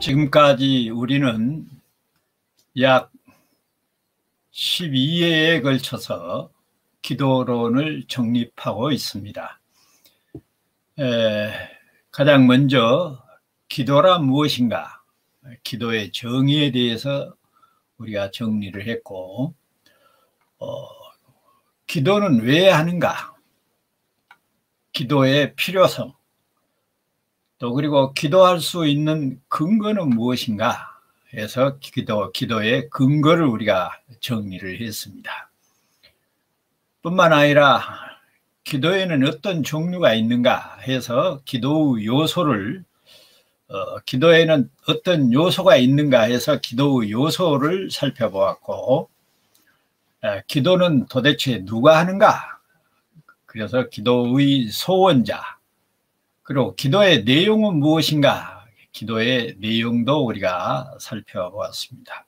지금까지 우리는 약 12회에 걸쳐서 기도론을 정립하고 있습니다. 가장 먼저 기도란 무엇인가, 기도의 정의에 대해서 우리가 정리를 했고, 기도는 왜 하는가, 기도의 필요성, 또 그리고 기도할 수 있는 근거는 무엇인가 해서 기도의 근거를 우리가 정리를 했습니다. 뿐만 아니라 기도에는 어떤 종류가 있는가 해서 기도의 요소를 기도에는 어떤 요소가 있는가 해서 기도의 요소를 살펴보았고, 기도는 도대체 누가 하는가, 그래서 기도의 소원자, 그리고 기도의 내용은 무엇인가, 기도의 내용도 우리가 살펴보았습니다.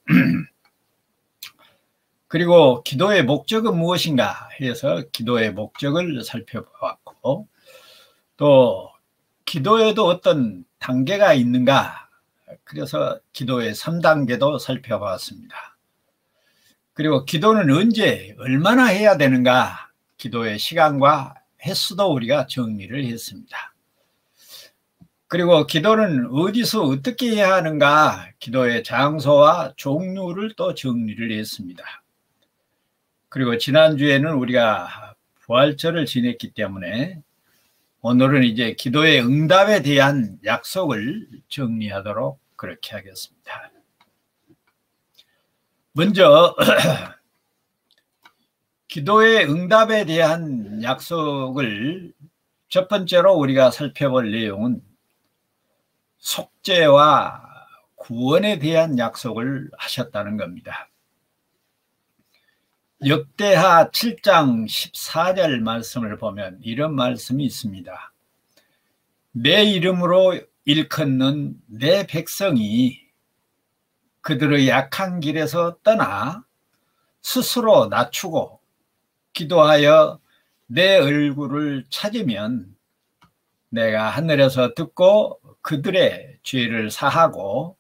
그리고 기도의 목적은 무엇인가 해서 기도의 목적을 살펴보았고, 또 기도에도 어떤 단계가 있는가, 그래서 기도의 3단계도 살펴봤습니다. 그리고 기도는 언제 얼마나 해야 되는가, 기도의 시간과 횟수도 우리가 정리를 했습니다. 그리고 기도는 어디서 어떻게 해야 하는가, 기도의 장소와 종류를 또 정리를 했습니다. 그리고 지난주에는 우리가 부활절을 지냈기 때문에 오늘은 이제 기도의 응답에 대한 약속을 정리하도록 그렇게 하겠습니다. 먼저 기도의 응답에 대한 약속을 첫 번째로 우리가 살펴볼 내용은 속죄와 구원에 대한 약속을 하셨다는 겁니다. 역대하 7장 14절 말씀을 보면 이런 말씀이 있습니다. 내 이름으로 일컫는 내 백성이 그들의 약한 길에서 떠나 스스로 낮추고 기도하여 내 얼굴을 찾으면 내가 하늘에서 듣고 그들의 죄를 사하고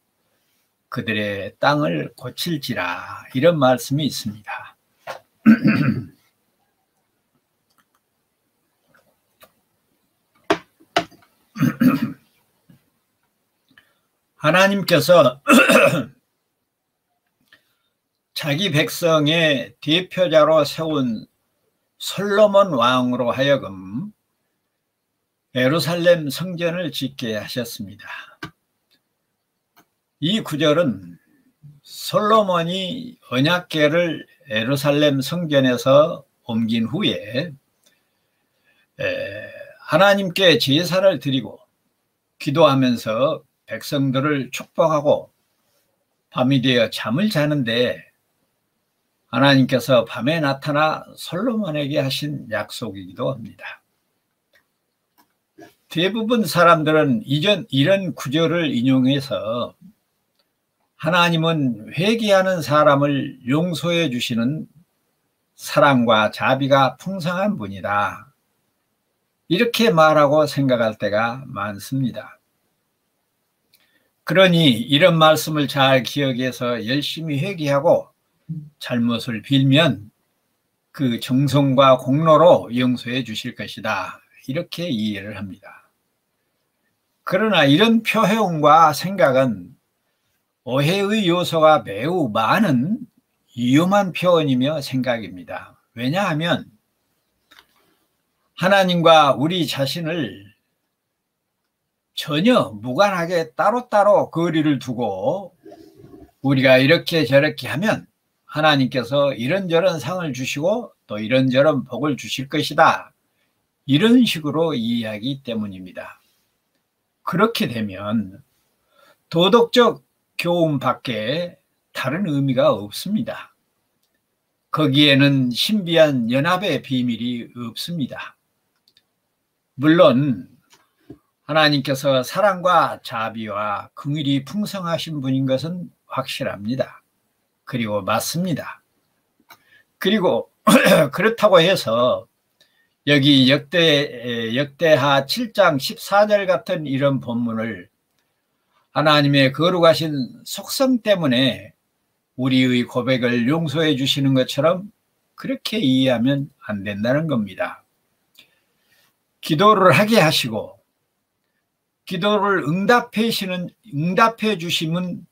그들의 땅을 고칠지라, 이런 말씀이 있습니다. 하나님께서 자기 백성의 대표자로 세운 솔로몬 왕으로 하여금 예루살렘 성전을 짓게 하셨습니다. 이 구절은 솔로몬이 언약궤를 예루살렘 성전에서 옮긴 후에 하나님께 제사를 드리고 기도하면서 백성들을 축복하고 밤이 되어 잠을 자는데 하나님께서 밤에 나타나 솔로몬에게 하신 약속이기도 합니다. 대부분 사람들은 이런 구절을 인용해서 하나님은 회개하는 사람을 용서해 주시는 사랑과 자비가 풍성한 분이다, 이렇게 말하고 생각할 때가 많습니다. 그러니 이런 말씀을 잘 기억해서 열심히 회개하고 잘못을 빌면 그 정성과 공로로 용서해 주실 것이다, 이렇게 이해를 합니다. 그러나 이런 표현과 생각은 오해의 요소가 매우 많은 위험한 표현이며 생각입니다. 왜냐하면 하나님과 우리 자신을 전혀 무관하게 따로따로 거리를 두고 우리가 이렇게 저렇게 하면 하나님께서 이런저런 상을 주시고 또 이런저런 복을 주실 것이다, 이런 식으로 이해하기 때문입니다. 그렇게 되면 도덕적 교훈밖에 다른 의미가 없습니다. 거기에는 신비한 연합의 비밀이 없습니다. 물론 하나님께서 사랑과 자비와 긍휼이 풍성하신 분인 것은 확실합니다. 그리고 맞습니다. 그리고 그렇다고 해서 여기 역대하 7장 14절 같은 이런 본문을 하나님의 거룩하신 속성 때문에 우리의 고백을 용서해 주시는 것처럼 그렇게 이해하면 안 된다는 겁니다. 기도를 하게 하시고 기도를 응답해 주시는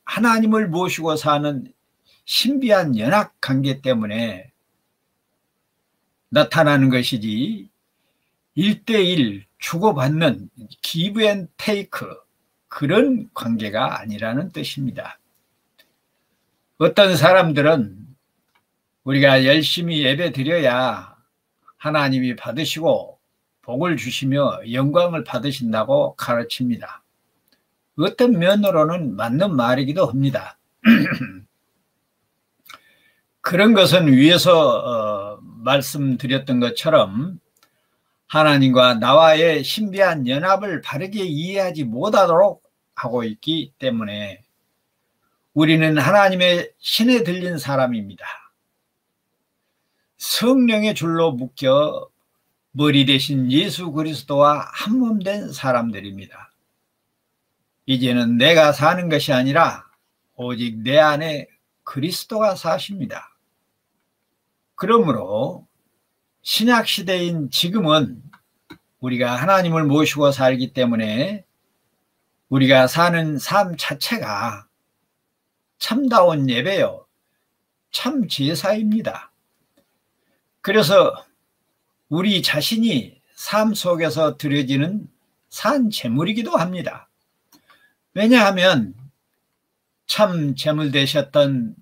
하나님을 모시고 사는 신비한 연합 관계 때문에 나타나는 것이지 1대1 주고받는 기브 앤 테이크 그런 관계가 아니라는 뜻입니다. 어떤 사람들은 우리가 열심히 예배 드려야 하나님이 받으시고 복을 주시며 영광을 받으신다고 가르칩니다. 어떤 면으로는 맞는 말이기도 합니다. 그런 것은 위에서 말씀드렸던 것처럼 하나님과 나와의 신비한 연합을 바르게 이해하지 못하도록 하고 있기 때문에 우리는 하나님의 신에 들린 사람입니다. 성령의 줄로 묶여 머리 대신 예수 그리스도와 한 몸 된 사람들입니다. 이제는 내가 사는 것이 아니라 오직 내 안에 그리스도가 사십니다. 그러므로 신약 시대인 지금은 우리가 하나님을 모시고 살기 때문에 우리가 사는 삶 자체가 참다운 예배요, 참 제사입니다. 그래서 우리 자신이 삶 속에서 드려지는 산 제물이기도 합니다. 왜냐하면 참 제물 되셨던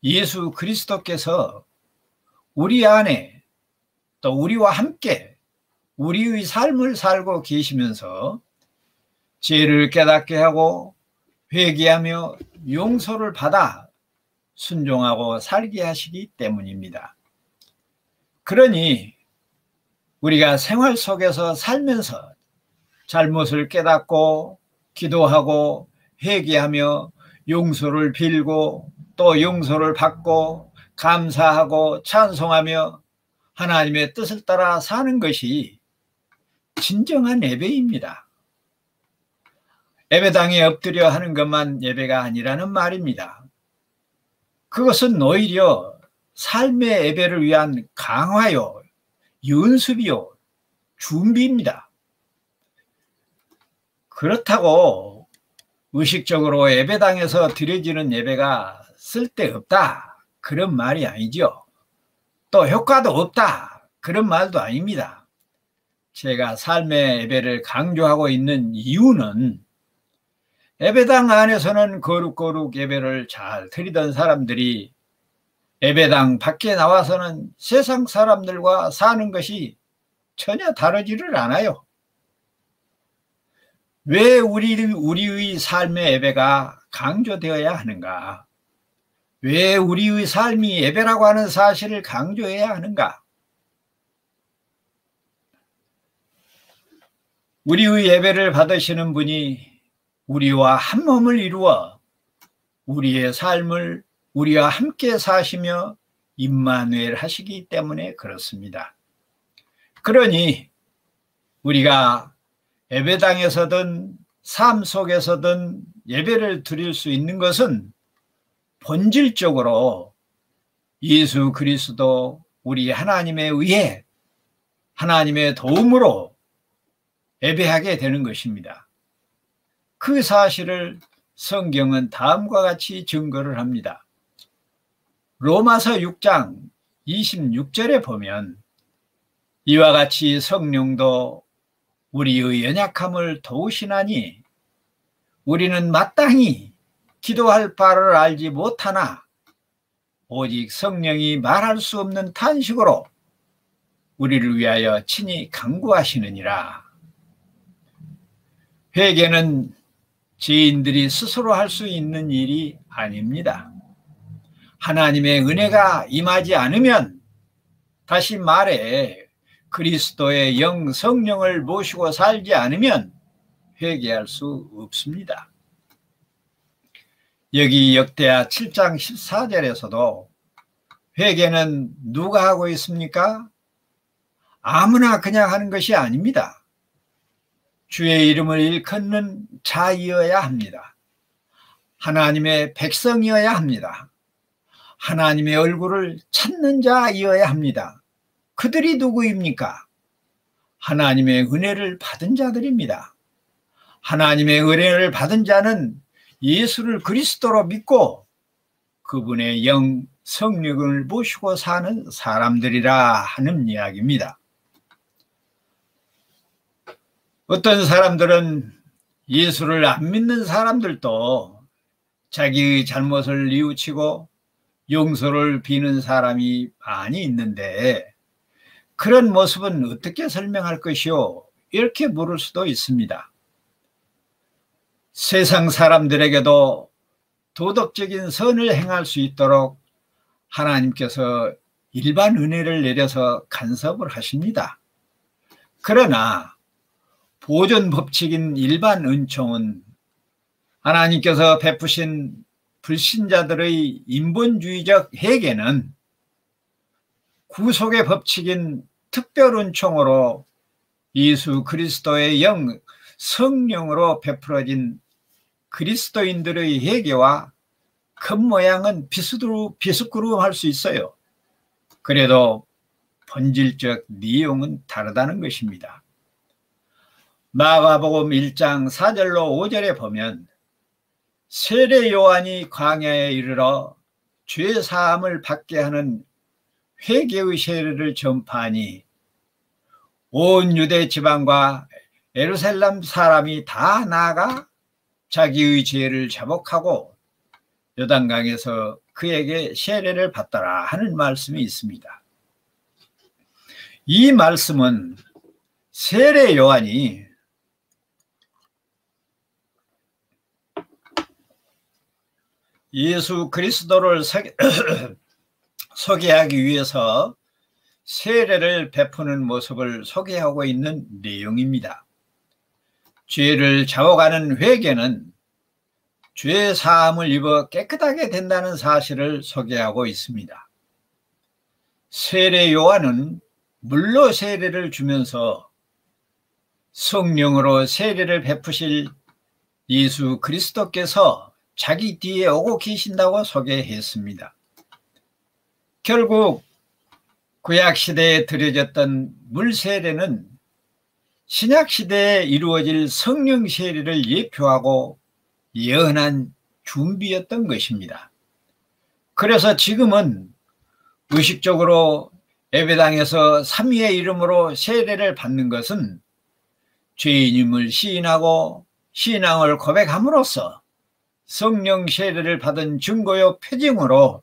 예수 그리스도께서 우리 안에 또 우리와 함께 우리의 삶을 살고 계시면서 죄를 깨닫게 하고 회개하며 용서를 받아 순종하고 살게 하시기 때문입니다. 그러니 우리가 생활 속에서 살면서 잘못을 깨닫고 기도하고 회개하며 용서를 빌고 또 용서를 받고 감사하고 찬송하며 하나님의 뜻을 따라 사는 것이 진정한 예배입니다. 예배당에 엎드려 하는 것만 예배가 아니라는 말입니다. 그것은 오히려 삶의 예배를 위한 강화요, 연습이요, 준비입니다. 그렇다고 의식적으로 예배당에서 드려지는 예배가 쓸데없다 그런 말이 아니죠. 또 효과도 없다 그런 말도 아닙니다. 제가 삶의 예배를 강조하고 있는 이유는 예배당 안에서는 거룩거룩 예배를 잘 드리던 사람들이 예배당 밖에 나와서는 세상 사람들과 사는 것이 전혀 다르지를 않아요. 왜 우리의 삶의 예배가 강조되어야 하는가? 왜 우리의 삶이 예배라고 하는 사실을 강조해야 하는가? 우리의 예배를 받으시는 분이 우리와 한 몸을 이루어 우리의 삶을 우리와 함께 사시며 임마누엘 하시기 때문에 그렇습니다. 그러니 우리가 예배당에서든 삶 속에서든 예배를 드릴 수 있는 것은 본질적으로 예수 그리스도 우리 하나님에 의해 하나님의 도움으로 예배하게 되는 것입니다. 그 사실을 성경은 다음과 같이 증거를 합니다. 로마서 6장 26절에 보면 이와 같이 성령도 우리의 연약함을 도우시나니 우리는 마땅히 기도할 바를 알지 못하나 오직 성령이 말할 수 없는 탄식으로 우리를 위하여 친히 간구하시느니라. 회개는 죄인들이 스스로 할 수 있는 일이 아닙니다. 하나님의 은혜가 임하지 않으면, 다시 말해 그리스도의 영 성령을 모시고 살지 않으면 회개할 수 없습니다. 여기 역대하 7장 14절에서도 회개는 누가 하고 있습니까? 아무나 그냥 하는 것이 아닙니다. 주의 이름을 일컫는 자이어야 합니다. 하나님의 백성이어야 합니다. 하나님의 얼굴을 찾는 자이어야 합니다. 그들이 누구입니까? 하나님의 은혜를 받은 자들입니다. 하나님의 은혜를 받은 자는 예수를 그리스도로 믿고 그분의 영 성령을 모시고 사는 사람들이라 하는 이야기입니다. 어떤 사람들은 예수를 안 믿는 사람들도 자기의 잘못을 뉘우치고 용서를 비는 사람이 많이 있는데, 그런 모습은 어떻게 설명할 것이요? 이렇게 물을 수도 있습니다. 세상 사람들에게도 도덕적인 선을 행할 수 있도록 하나님께서 일반 은혜를 내려서 간섭을 하십니다. 그러나 보존 법칙인 일반 은총은 하나님께서 베푸신 불신자들의 인본주의적 회개는 구속의 법칙인 특별 은총으로 예수 그리스도의 영 성령으로 베풀어진 그리스도인들의 회개와 겉모양은 비스꾸름할 수 있어요. 그래도 본질적 내용은 다르다는 것입니다. 마가복음 1장 4절로 5절에 보면 세례 요한이 광야에 이르러 죄 사함을 받게 하는 회개의 세례를 전파하니 온 유대 지방과 예루살렘 사람이 다 나아가 자기의 죄를 자복하고 요단강에서 그에게 세례를 받더라 하는 말씀이 있습니다. 이 말씀은 세례 요한이 예수 그리스도를 소개하기 위해서 세례를 베푸는 모습을 소개하고 있는 내용입니다. 죄를 자복하는 회개는 죄 사함을 입어 깨끗하게 된다는 사실을 소개하고 있습니다. 세례 요한은 물로 세례를 주면서 성령으로 세례를 베푸실 예수 그리스도께서 자기 뒤에 오고 계신다고 소개했습니다. 결국 구약시대에 드려졌던 물세례는 신약시대에 이루어질 성령세례를 예표하고 예언한 준비였던 것입니다. 그래서 지금은 의식적으로 예배당에서 삼위의 이름으로 세례를 받는 것은 죄인임을 시인하고 신앙을 고백함으로써 성령 세례를 받은 증거요 표징으로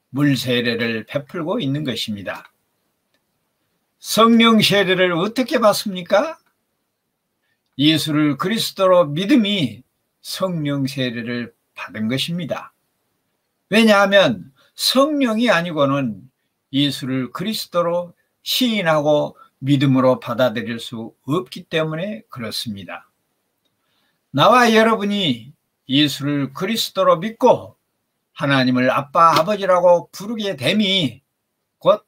물세례를 베풀고 있는 것입니다. 성령 세례를 어떻게 받습니까? 예수를 그리스도로 믿음이 성령 세례를 받은 것입니다. 왜냐하면 성령이 아니고는 예수를 그리스도로 시인하고 믿음으로 받아들일 수 없기 때문에 그렇습니다. 나와 여러분이 예수를 그리스도로 믿고 하나님을 아빠 아버지라고 부르게 됨이 곧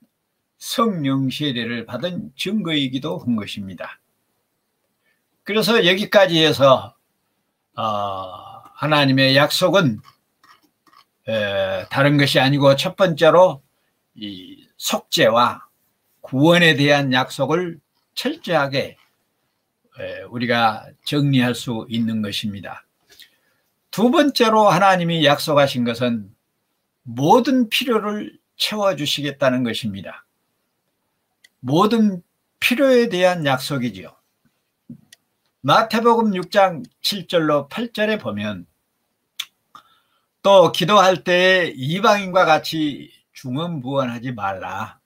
성령 세례를 받은 증거이기도 한 것입니다. 그래서 여기까지 해서 하나님의 약속은 다른 것이 아니고 첫 번째로 이 속죄와 구원에 대한 약속을 철저하게 우리가 정리할 수 있는 것입니다. 두 번째로 하나님이 약속하신 것은 모든 필요를 채워주시겠다는 것입니다. 모든 필요에 대한 약속이지요. 마태복음 6장 7절로 8절에 보면 또 기도할 때에 이방인과 같이 중언부언하지 말라.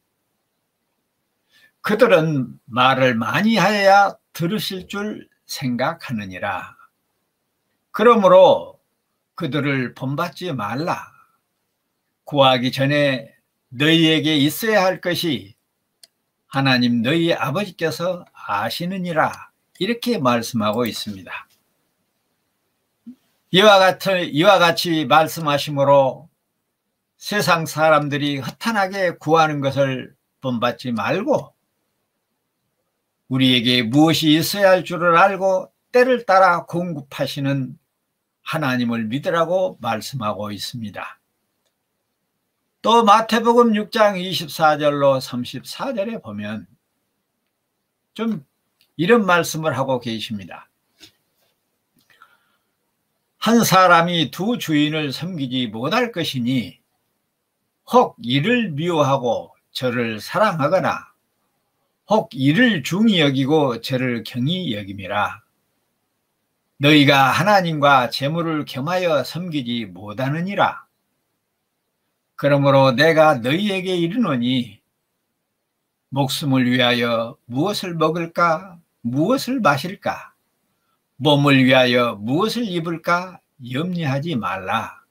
그들은 말을 많이 하여야 들으실 줄 생각하느니라. 그러므로 그들을 본받지 말라. 구하기 전에 너희에게 있어야 할 것이 하나님 너희 아버지께서 아시느니라. 이렇게 말씀하고 있습니다. 이와 같이 말씀하심으로 세상 사람들이 허탄하게 구하는 것을 본받지 말고 우리에게 무엇이 있어야 할 줄을 알고 때를 따라 공급하시는 하나님을 믿으라고 말씀하고 있습니다. 또 마태복음 6장 24절로 34절에 보면 좀 이런 말씀을 하고 계십니다. 한 사람이 두 주인을 섬기지 못할 것이니 혹 이를 미워하고 저를 사랑하거나 혹 이를 중히 여기고 저를 경히 여김이라. 너희가 하나님과 재물을 겸하여 섬기지 못하느니라. 그러므로 내가 너희에게 이르노니 목숨을 위하여 무엇을 먹을까, 무엇을 마실까, 몸을 위하여 무엇을 입을까 염려하지 말라.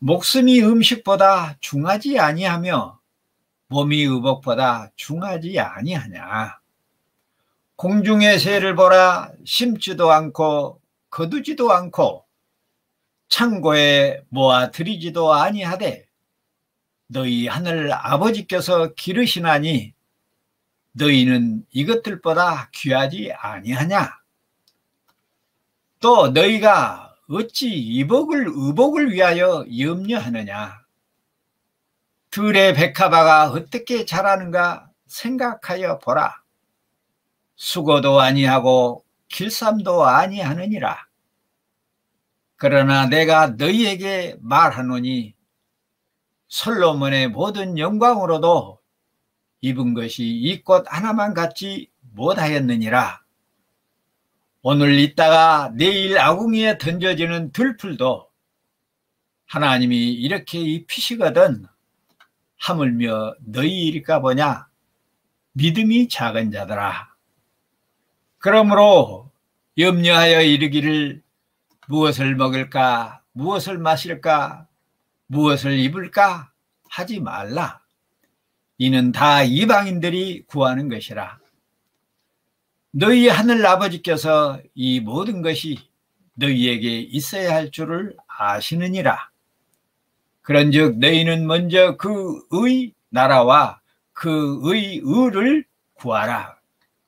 목숨이 음식보다 중하지 아니하며 몸이 의복보다 중하지 아니하냐. 공중의 새를 보라. 심지도 않고 거두지도 않고 창고에 모아 들이지도 아니하되 너희 하늘 아버지께서 기르시나니 너희는 이것들보다 귀하지 아니하냐. 또 너희가 어찌 의복을 위하여 염려하느냐. 들의 백합화가 어떻게 자라는가 생각하여 보라. 수고도 아니하고 길쌈도 아니하느니라. 그러나 내가 너희에게 말하노니 솔로몬의 모든 영광으로도 입은 것이 이 꽃 하나만 같지 못하였느니라. 오늘 있다가 내일 아궁이에 던져지는 들풀도 하나님이 이렇게 입히시거든 하물며 너희일까 보냐. 믿음이 작은 자들아. 그러므로 염려하여 이르기를 무엇을 먹을까, 무엇을 마실까, 무엇을 입을까 하지 말라. 이는 다 이방인들이 구하는 것이라. 너희 하늘 아버지께서 이 모든 것이 너희에게 있어야 할 줄을 아시느니라. 그런즉 너희는 먼저 그의 나라와 그의 의를 구하라.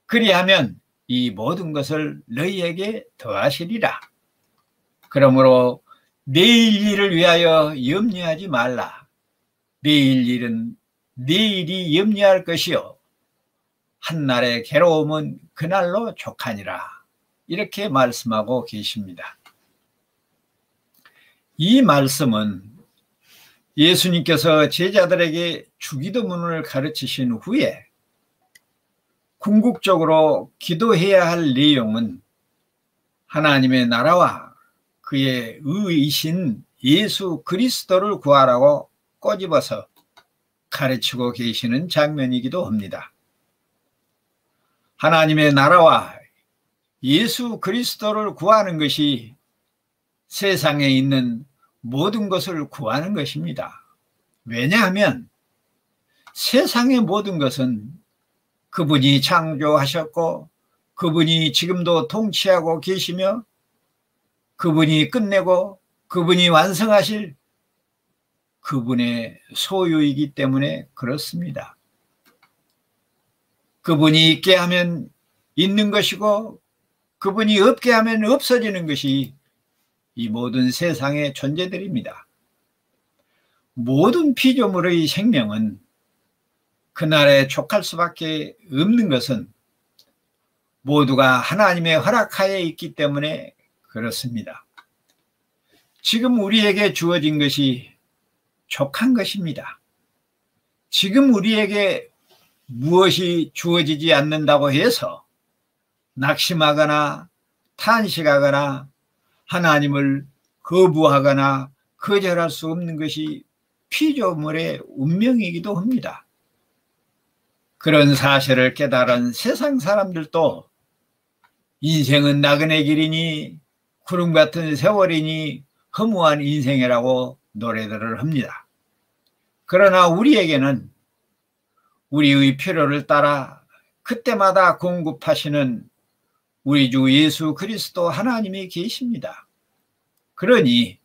그리하면 이 모든 것을 너희에게 더하시리라. 그러므로 내일 일을 위하여 염려하지 말라. 내일 일은 내일이 염려할 것이요 한날의 괴로움은 그날로 족하니라. 이렇게 말씀하고 계십니다. 이 말씀은 예수님께서 제자들에게 주기도문을 가르치신 후에 궁극적으로 기도해야 할 내용은 하나님의 나라와 그의 의이신 예수 그리스도를 구하라고 꼬집어서 가르치고 계시는 장면이기도 합니다. 하나님의 나라와 예수 그리스도를 구하는 것이 세상에 있는 모든 것을 구하는 것입니다. 왜냐하면 세상의 모든 것은 그분이 창조하셨고 그분이 지금도 통치하고 계시며 그분이 끝내고 그분이 완성하실 그분의 소유이기 때문에 그렇습니다. 그분이 있게 하면 있는 것이고 그분이 없게 하면 없어지는 것이 이 모든 세상의 존재들입니다. 모든 피조물의 생명은 그날에 족할 수밖에 없는 것은 모두가 하나님의 허락하에 있기 때문에 그렇습니다. 지금 우리에게 주어진 것이 족한 것입니다. 지금 우리에게 무엇이 주어지지 않는다고 해서 낙심하거나 탄식하거나 하나님을 거부하거나 거절할 수 없는 것이 피조물의 운명이기도 합니다. 그런 사실을 깨달은 세상 사람들도 인생은 나그네 길이니 구름 같은 세월이니 허무한 인생이라고 노래들을 합니다. 그러나 우리에게는 우리의 필요를 따라 그때마다 공급하시는 우리 주 예수 그리스도 하나님이 계십니다. 그러니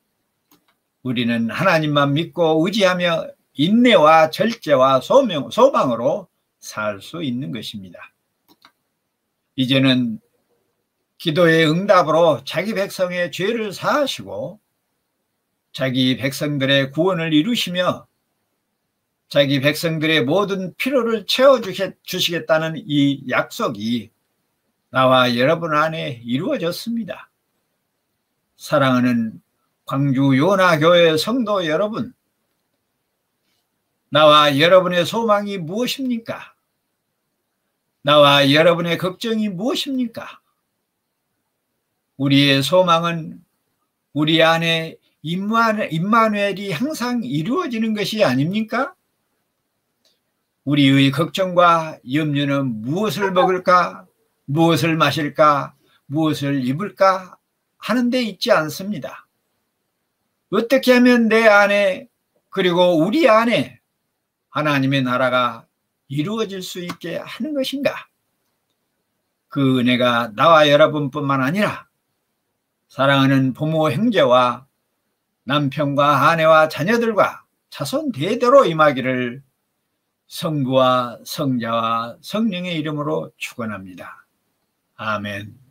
우리는 하나님만 믿고 의지하며 인내와 절제와 소망으로 살 수 있는 것입니다. 이제는 기도의 응답으로 자기 백성의 죄를 사하시고 자기 백성들의 구원을 이루시며 자기 백성들의 모든 필요를 채워주시겠다는 이 약속이 나와 여러분 안에 이루어졌습니다. 사랑하는 광주 요나교회 성도 여러분, 나와 여러분의 소망이 무엇입니까? 나와 여러분의 걱정이 무엇입니까? 우리의 소망은 우리 안에 임마누엘이 항상 이루어지는 것이 아닙니까? 우리의 걱정과 염려는 무엇을 먹을까, 무엇을 마실까, 무엇을 입을까 하는 데 있지 않습니다. 어떻게 하면 내 안에 그리고 우리 안에 하나님의 나라가 이루어질 수 있게 하는 것인가? 그 은혜가 나와 여러분뿐만 아니라 사랑하는 부모, 형제와 남편과 아내와 자녀들과 자손 대대로 임하기를 성부와 성자와 성령의 이름으로 축원합니다. 아멘.